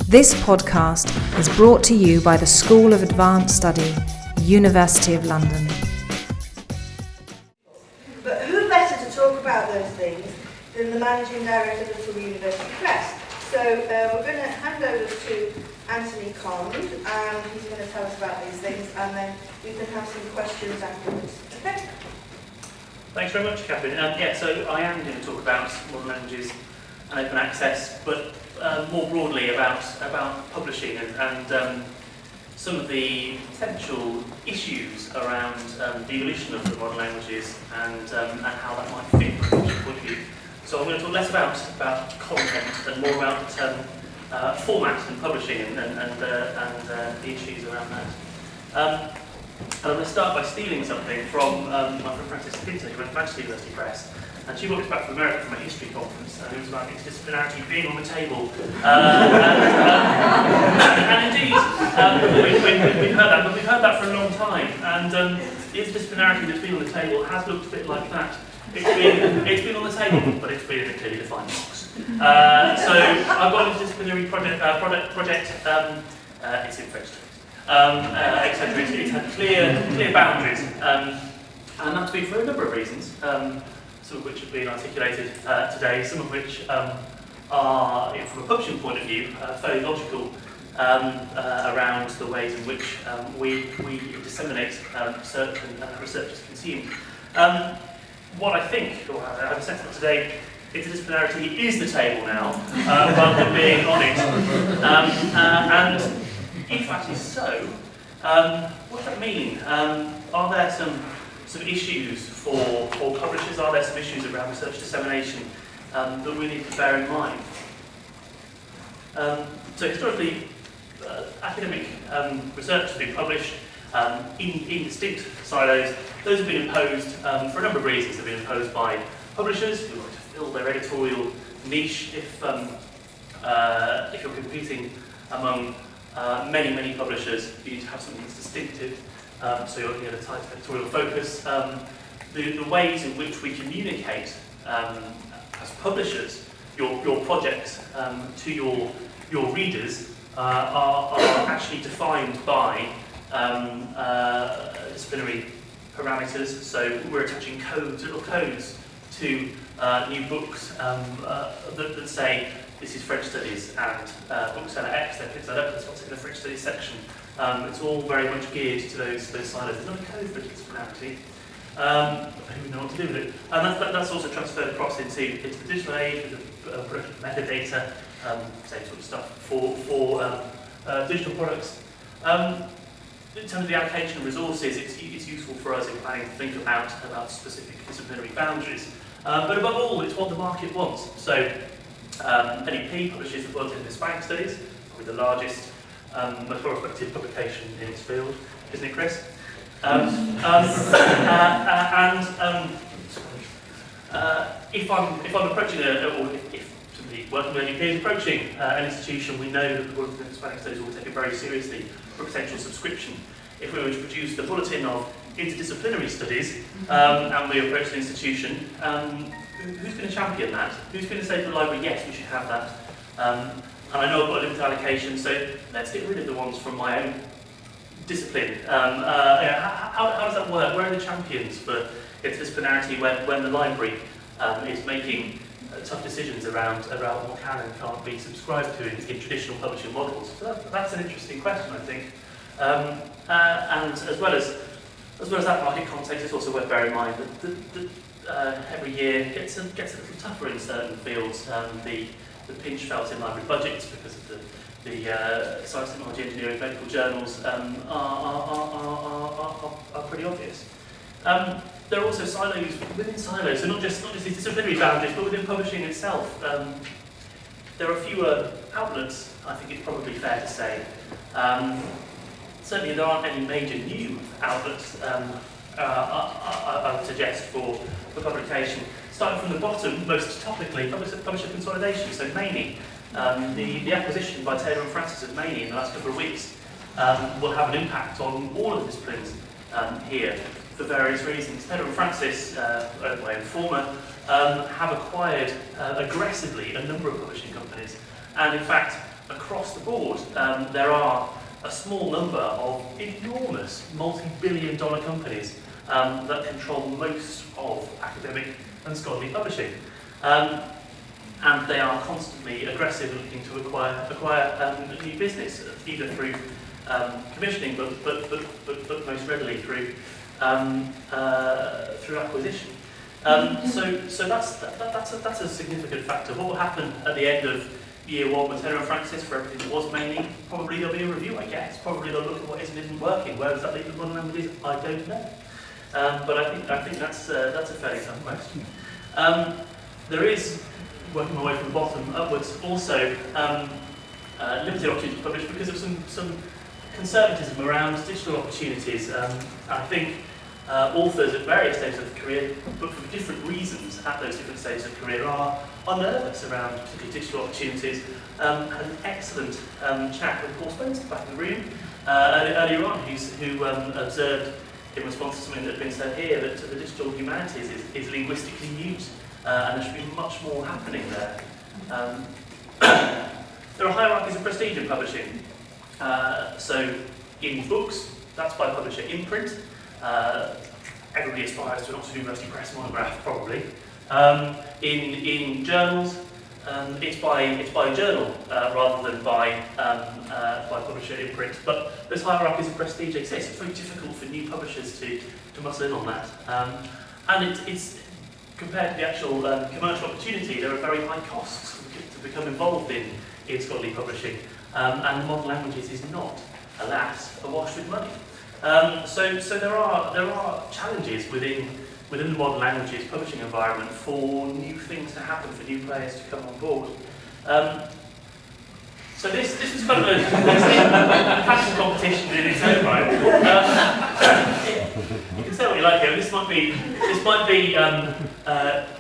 This podcast is brought to you by the School of Advanced Study, University of London. But who better to talk about those things than the Managing Director of the Liverpool University Press? So we're going to hand over to Anthony Cond, and he's going to tell us about these things, and then we can have some questions afterwards. Okay? Thanks very much, Catherine. So I am going to talk about modern languages and open access, but more broadly about publishing and some of the potential issues around the evolution of the modern languages and how that might fit from a publishing point of view. So I'm going to talk less about content and more about format and publishing and the issues around that. And I'm going to start by stealing something from my friend Frances Pinto, who went to Manchester University Press. And she brought us back from America from a history conference, and it was about interdisciplinarity being on the table. And indeed, we've heard that, but we've heard that for a long time. And the interdisciplinarity that's been on the table has looked a bit like that. It's been on the table, but it's been in a clearly defined box. So I've got an interdisciplinary project. It's in French, etc. It's had clear boundaries, and that's been for a number of reasons. Some of which have been articulated today, some of which are, from a publishing point of view, fairly logical around the ways in which we disseminate research and research is consumed. What I think, or I have a sense that today, interdisciplinarity is the table now, rather than being on it. And if that is so, what does that mean? Are there some issues for publishers? Are there some issues around research dissemination that we need to bear in mind? So historically, academic research has been published in distinct silos. Those have been imposed for a number of reasons. They've been imposed by publishers who want to fill their editorial niche. If you're competing among many publishers, you need to have something that's distinctive. So you're looking at a tight editorial focus. The ways in which we communicate as publishers your projects to your readers are actually defined by disciplinary parameters. So we're attaching little codes to new books that say this is French studies, and bookseller X then picks that up. That's what's in the French studies section. It's all very much geared to those silos. There's not a code for disciplinarity, but who would know what to do with it? And that's also transferred across into the digital age with the production of metadata, same sort of stuff for digital products. In terms of the allocation of resources, it's useful for us in planning to think about specific disciplinary boundaries. But above all, it's what the market wants. So NEP publishes the Worton Hispanic Studies, probably the largest most well-respected publication in its field, isn't it, Chris? If I'm approaching if somebody working with NEP is approaching an institution, we know that the Worton Hispanic Studies will take it very seriously for potential subscription. If we were to produce the bulletin of interdisciplinary studies and we approach the institution, who's going to champion that? Who's going to say to the library, yes, we should have that? And I know I've got a limited allocation, so let's get rid of the ones from my own discipline. How does that work? Where are the champions for interdisciplinarity when the library is making tough decisions around what can and can't be subscribed to in traditional publishing models? So that's an interesting question, I think. And as well as that market context, it's also worth bearing in mind that every year gets a little tougher in certain fields. The pinch felt in library budgets because of the science, technology, engineering, medical journals are pretty obvious. There are also silos within silos, so not just these disciplinary boundaries, but within publishing itself. There are fewer outlets, I think it's probably fair to say. Certainly there aren't any major new outlets I would suggest for publication. Starting from the bottom, most topically, publisher consolidation, so Maney. The acquisition by Taylor and Francis of Maney in the last couple of weeks will have an impact on all of the disciplines here for various reasons. Taylor and Francis, my informer, have acquired aggressively a number of publishing companies, and in fact across the board, there are a small number of enormous multi-billion-dollar companies that control most of academic and scholarly publishing. And they are constantly aggressive looking to acquire new business, either through commissioning, but most readily through acquisition. So that's a significant factor. What will happen at the end of year one with Taylor and Francis for everything that was mainly? Probably there'll be a review, I guess. Probably they'll look at what isn't working. Where does that leave the modern languages? I don't know. But I think that's a fairly tough question. There is, working my way from the bottom upwards, also limited opportunity to publish because of some conservatism around digital opportunities. I think authors at various stages of the career, but for different reasons at those different stages of career, are nervous around particularly digital opportunities. Had an excellent chat with Paul Spencer back in the room earlier on, who observed in response to something that had been said here that the digital humanities is linguistically used, and there should be much more happening there. There are hierarchies of prestige in publishing. So in books, that's by publisher imprint. Everybody aspires to an Oxford University Press monograph, probably. In journals, it's by journal rather than by publisher imprint. But those hierarchies of prestige exist. It's very difficult for new publishers to muscle in on that. And it's compared to the actual commercial opportunity, there are very high costs to become involved in scholarly publishing. And modern languages is not, alas, awash with money. So there are challenges within the modern languages publishing environment for new things to happen, for new players to come on board. So this is kind of a passion competition in its own right. You can say what you like here. This might be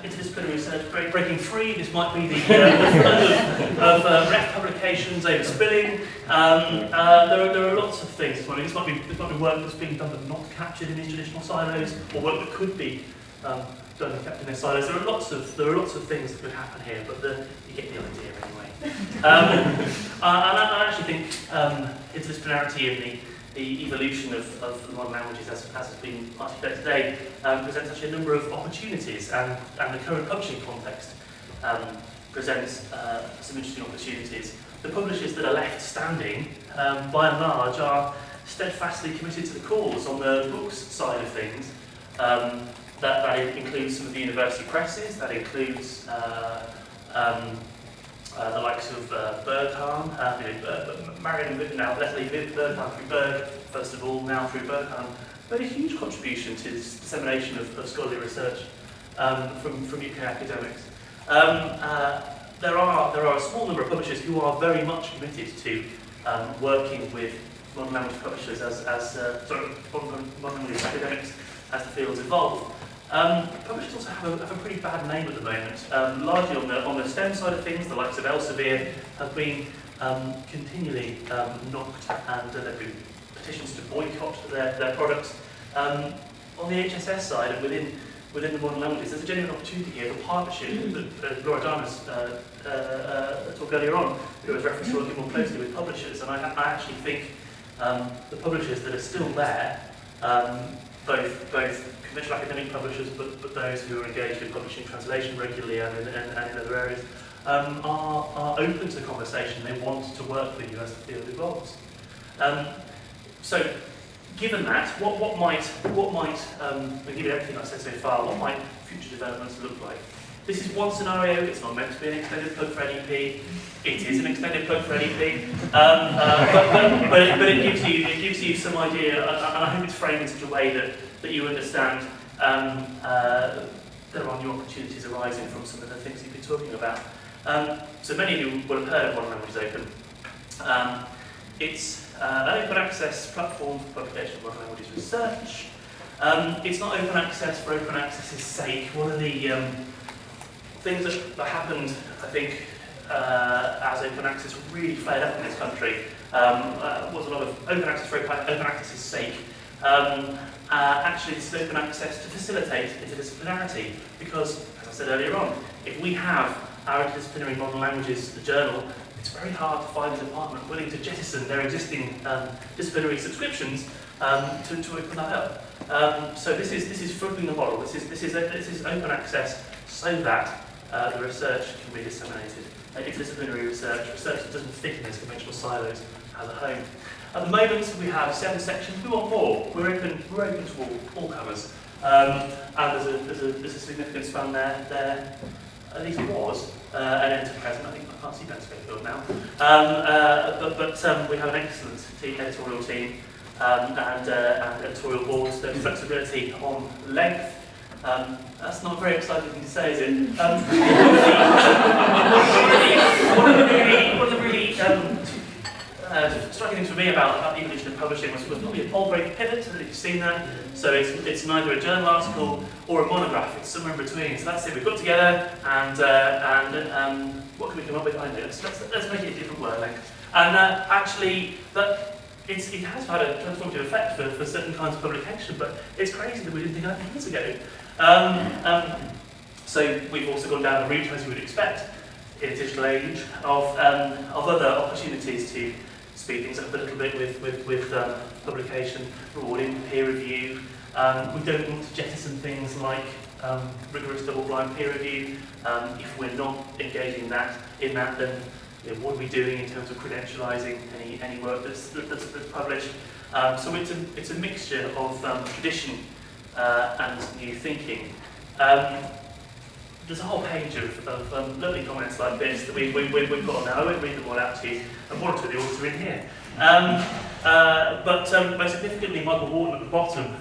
interdisciplinary research breaking free. This might be the flood of ref publications overspilling. There are lots of things. This might be work that's being done but not captured in these traditional silos, or work that could be done and kept in their silos. There are lots of things that could happen here, but you get the idea anyway. And I actually think interdisciplinarity and the evolution of the modern languages, as has been articulated today, presents actually a number of opportunities, and the current publishing context presents some interesting opportunities. The publishers that are left standing, by and large, are steadfastly committed to the cause on the books side of things. That includes some of the university presses, that includes the likes of Berghahn, Marion and now Leslie Berghahn through Berg, first of all, now through Berghahn, made a huge contribution to this dissemination of scholarly research from UK academics. There are a small number of publishers who are very much committed to working with modern language publishers modern language academics as the fields evolve. Publishers also have a pretty bad name at the moment. Largely on the STEM side of things, the likes of Elsevier have been continually knocked, and there have been petitions to boycott their products. On the HSS side, and within the modern languages, there's a genuine opportunity here for partnership that Laura Darner's talked earlier on. There was reference to working more closely with publishers, and I actually think the publishers that are still there, both conventional academic publishers, but those who are engaged in publishing translation regularly and in other areas, are open to conversation. They want to work with you as the field evolves. So, given that, what might, given everything I've said so far, what might future developments look like? This is one scenario. It's not meant to be an extended plug for NEP. It is an extended plug for NEP, but it gives you some idea, and I hope it's framed in such a way that you understand there are new opportunities arising from some of the things you've been talking about. So many of you will have heard of Modern Languages Open. It's an open access platform for publication of modern languages research. It's not open access for open access's sake. One of the things that happened, I think, as open access really flared up in this country was a lot of open access for open access's sake. Actually, this is open access to facilitate interdisciplinarity, because, as I said earlier on, if we have our interdisciplinary modern languages journal, it's very hard to find a department willing to jettison their existing disciplinary subscriptions to open that up. So this is flipping the model. This is open access so that the research can be disseminated. Interdisciplinary research that doesn't fit in those conventional silos, has a home. At the moment, we have 7 sections. We want more. We're open to all comers. And there's a significant span there. At least it was an end to present. I think I can't see that Schofield now. But we have an excellent editorial team and editorial boards. There's flexibility on length. That's not a very exciting thing to say, is it? One of the really striking things for me about the evolution of publishing was probably a pole break pivot, if you've seen that. So it's neither a journal article or a monograph, it's somewhere in between. So that's it, we've got together and what can we come up with? I know, let's make it a different word length. And actually, it has had a transformative effect for certain kinds of publication, but it's crazy that we didn't think that years ago. So we've also gone down the route, as you would expect, in a digital age, of other opportunities to speed things up a little bit with publication, rewarding peer review. We don't want to jettison things like rigorous double-blind peer review. If we're not engaging in that, then what are we doing in terms of credentialising any work that's published? So it's a mixture of tradition and new thinking. There's a whole page of lovely comments like this that we've got on there. I won't read them all out to you, and one or two of the authors are in here. But most significantly, Michael Worton at the bottom.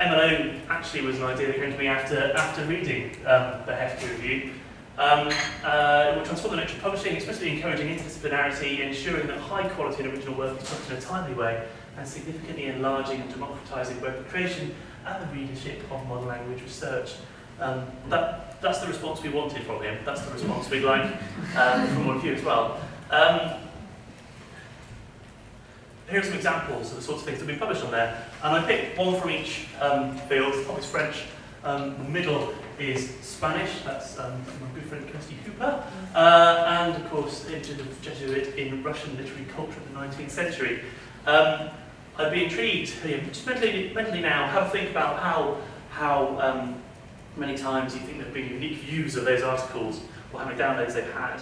MLO actually was an idea that came to me after reading the hefty review. It will transform the nature of publishing, especially encouraging interdisciplinarity, ensuring that high quality and original work is published in a timely way, and significantly enlarging and democratising both the creation and the readership of modern language research. That's the response we wanted from him. That's the response we'd like from all of you as well. Here are some examples of the sorts of things that we published on there. And I picked one from each field. The top is French, the middle is Spanish, that's my good friend Kirsty Hooper, and of course the Jesuit in Russian literary culture of the 19th century. I'd be intrigued, just mentally now, have a think about how many times you think there have been unique views of those articles, or how many downloads they've had.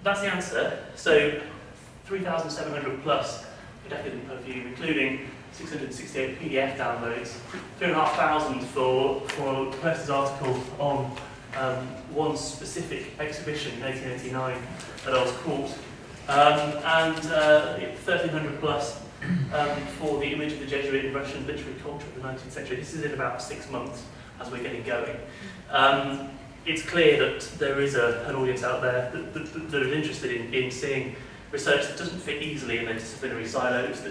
That's the answer. So 3,700 plus per decade per view, including 668 PDF downloads, 3,500 for Professor's article on one specific exhibition in 1889 at Earl's Court, and 1,300 plus for the image of the Jesuit in Russian literary culture of the 19th century. This is in about 6 months as we're getting going. It's clear that there is an audience out there that is interested in seeing research that doesn't fit easily in the disciplinary silos,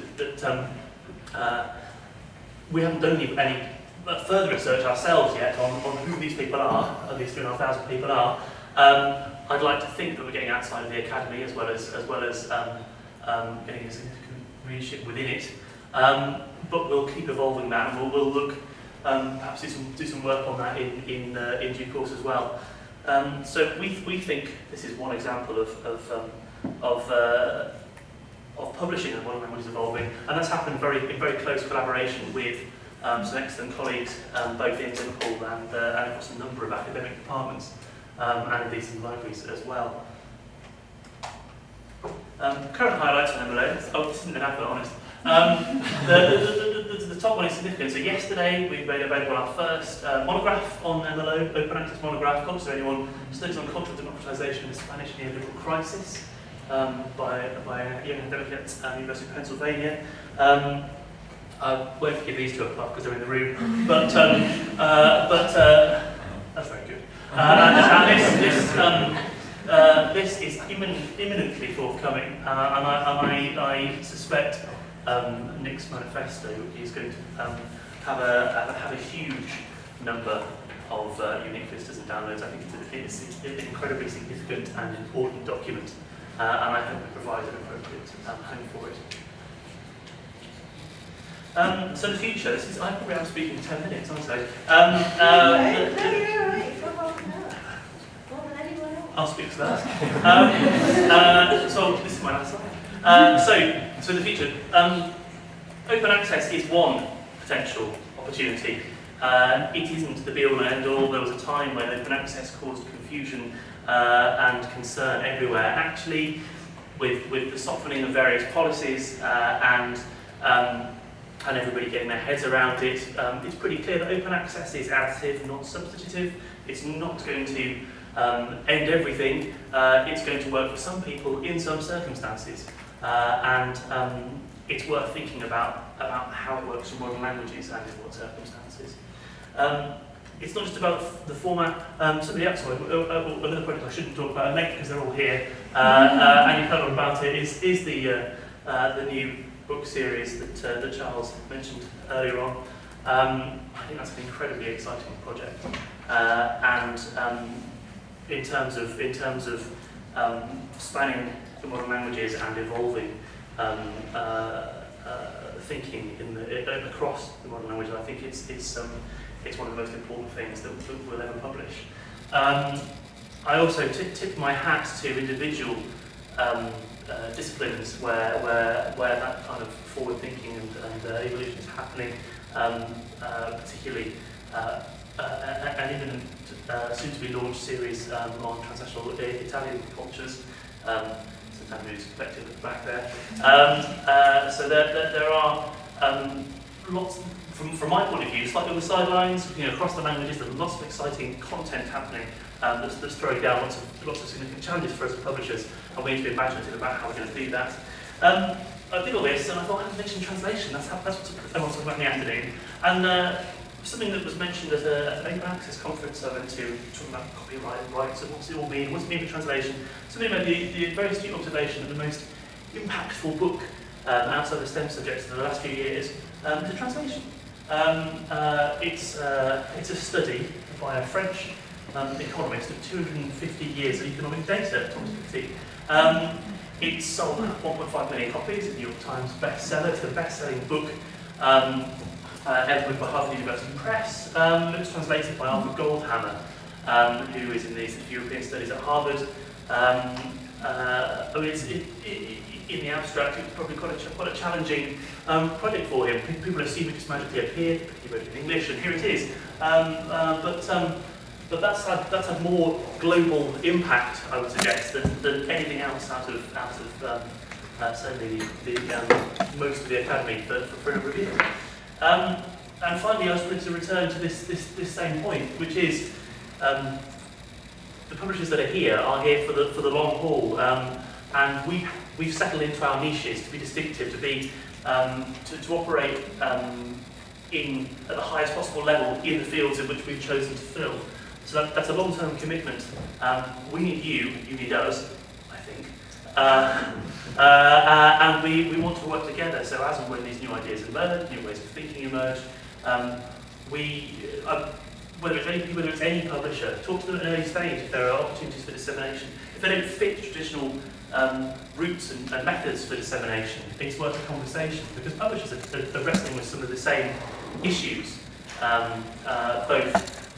we haven't done any further research ourselves yet on who these people are, these 3,500 people are. I'd like to think that we're getting outside of the academy as well as getting a significant readership within it. But we'll keep evolving that, and we'll look perhaps do some work on that in due course as well. So we think this is one example of publishing and modern language is evolving, and that's happened in very close collaboration with some excellent colleagues, both in Liverpool and across a number of academic departments, and indeed some libraries as well. Current highlights on MLO. Oh, this isn't an advert, honest. The top one is significant. So yesterday we made available our first monograph on MLO, open access monograph, so anyone studies on cultural democratization in the Spanish neoliberal crisis, by a young academic at University of Pennsylvania. I won't give these two a plug because they're in the room, but that's very good. And this is imminently forthcoming, and I suspect Nick's manifesto is going to have a huge number of unique visitors and downloads. I think it's an incredibly significant and important document, and I hope it provides an appropriate home for it. So the future, I probably am speaking in 10 minutes, aren't I? I'll speak for that. So this is my last slide. So in the future, open access is one potential opportunity. It isn't the be-all and end-all. There was a time when open access caused confusion and concern everywhere. Actually, with the softening of various policies and everybody getting their heads around it, it's pretty clear that open access is additive, not substitutive. It's not going to end everything. It's going to work for some people in some circumstances, and it's worth thinking about how it works in modern languages and in what circumstances. It's not just about the format. Somebody else, another project I shouldn't talk about at length because they're all here, and you've heard all about it, is the new book series that Charles mentioned earlier on. I think that's an incredibly exciting project, and in terms of spanning the modern languages and evolving thinking across the modern languages, I think it's one of the most important things that we'll ever publish. I also tip my hat to individual disciplines where that kind of forward thinking and evolution is happening, particularly an imminent soon-to-be launched series on transnational Italian cultures. Andrew's collective at the back there. So there are lots, from my point of view, slightly on the sidelines, across the languages, there's lots of exciting content happening that's throwing down lots of significant challenges for us as publishers, and we need to be imaginative about how we're going to do that. I did all this, and I thought I'd mention translation. That's what everyone's talking about in the afternoon. And something that was mentioned at an open access conference I went to, talking about copyright rights and what's it all mean, what's it mean for translation. Somebody made the very astute observation that the most impactful book outside of STEM subjects in the last few years is translation. It's a study by a French economist of 250 years of economic data, Thomas Piketty. It's sold 1.5 million copies, a New York Times bestseller. It's the best-selling book edited by Harvard University Press. It was translated by Arthur Goldhammer, who is in the European Studies at Harvard. In the abstract, it was probably quite a challenging project for him. People assume it just magically appeared. He wrote it in English, and here it is. But that's had more global impact, I would suggest, than anything else out of certainly most of the academy for a number of years. And finally, I was going to return to this same point, which is the publishers that are here for the long haul, and we've settled into our niches to be distinctive, to operate at the highest possible level in the fields in which we've chosen to fill. So that's a long-term commitment. We need you need us, I think. And we want to work together, so as and when these new ideas emerge, new ways of thinking emerge, whether it's any publisher, talk to them at an early stage if there are opportunities for dissemination. If they don't fit traditional routes and methods for dissemination, it's worth a conversation, because publishers are wrestling with some of the same issues,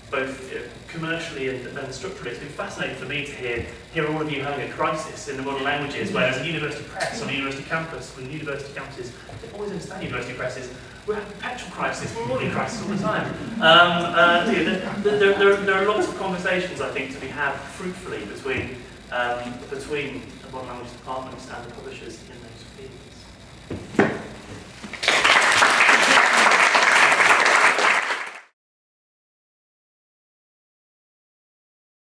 both commercially and structurally. It's been fascinating for me to hear all of you having a crisis in the modern languages, whereas a university press on a university campus, when university campuses, they always understand university presses, we're having a perpetual crisis, we're all in crisis all the time. There are lots of conversations, I think, to be had fruitfully between the modern language departments and the publishers in those fields.